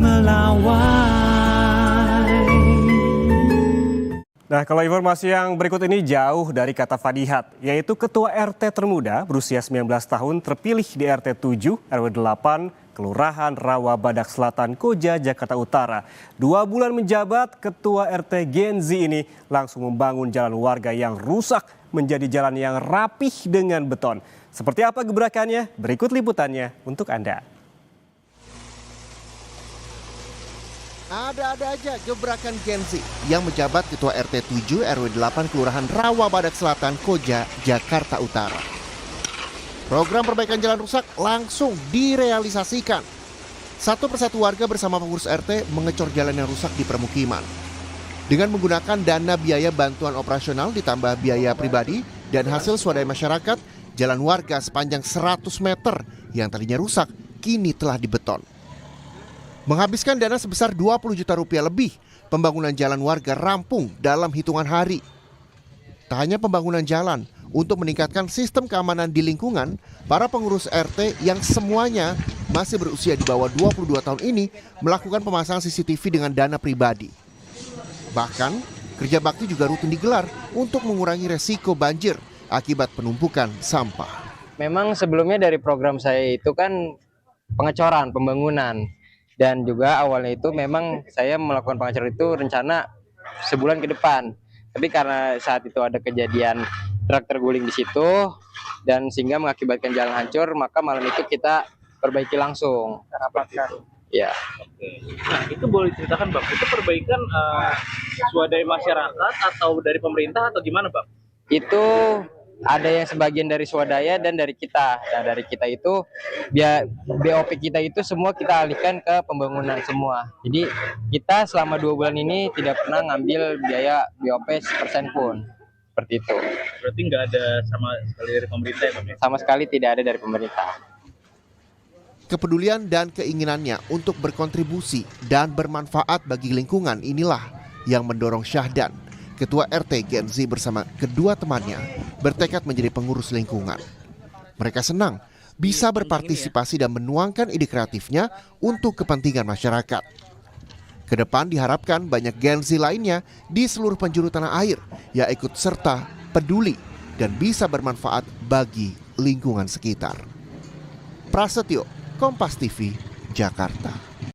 melawai. Nah, kalau informasi yang berikut ini jauh dari kata Fadihat, yaitu Ketua RT termuda berusia 19 tahun terpilih di RT 7 RW 8 Kelurahan Rawa Badak Selatan, Koja, Jakarta Utara. 2 bulan menjabat, Ketua RT Gen Z ini langsung membangun jalan warga yang rusak menjadi jalan yang rapih dengan beton. Seperti apa gebrakannya? Berikut liputannya untuk Anda. Ada-ada aja gebrakan Gen Z yang menjabat Ketua RT 7 RW 8 Kelurahan Rawa Badak Selatan, Koja, Jakarta Utara. Program perbaikan jalan rusak langsung direalisasikan. Satu persatu warga bersama pengurus RT mengecor jalan yang rusak di permukiman. Dengan menggunakan dana biaya bantuan operasional ditambah biaya pribadi dan hasil swadaya masyarakat, jalan warga sepanjang 100 meter yang tadinya rusak kini telah dibeton. Menghabiskan dana sebesar 20 juta rupiah lebih, pembangunan jalan warga rampung dalam hitungan hari. Tak hanya pembangunan jalan, untuk meningkatkan sistem keamanan di lingkungan, para pengurus RT yang semuanya masih berusia di bawah 22 tahun ini melakukan pemasangan CCTV dengan dana pribadi. Bahkan, kerja bakti juga rutin digelar untuk mengurangi resiko banjir akibat penumpukan sampah. Memang sebelumnya dari program saya itu kan pengecoran, pembangunan. Dan juga awalnya itu memang saya melakukan pengecoran itu rencana sebulan ke depan. Tapi karena saat itu ada kejadian truk terguling di situ dan sehingga mengakibatkan jalan hancur, maka malam itu kita perbaiki langsung. Rapatkan. Ya. Nah, itu boleh ceritakan Bang, itu perbaikan swadaya masyarakat atau dari pemerintah atau gimana Bang? Itu ada yang sebagian dari swadaya dan dari kita. Nah, dari kita itu BOP kita itu semua kita alihkan ke pembangunan semua. Jadi kita selama 2 bulan ini tidak pernah ngambil biaya BOP 1% pun. Seperti itu. Berarti nggak ada sama sekali dari pemerintah ya Bang? Sama sekali tidak ada dari pemerintah. Kepedulian dan keinginannya untuk berkontribusi dan bermanfaat bagi lingkungan inilah yang mendorong Syahdan, Ketua RT Gen Z bersama kedua temannya bertekad menjadi pengurus lingkungan. Mereka senang bisa berpartisipasi dan menuangkan ide kreatifnya untuk kepentingan masyarakat. Kedepan diharapkan banyak Gen Z lainnya di seluruh penjuru tanah air yang ikut serta peduli dan bisa bermanfaat bagi lingkungan sekitar. Prasetyo, Kompas TV, Jakarta.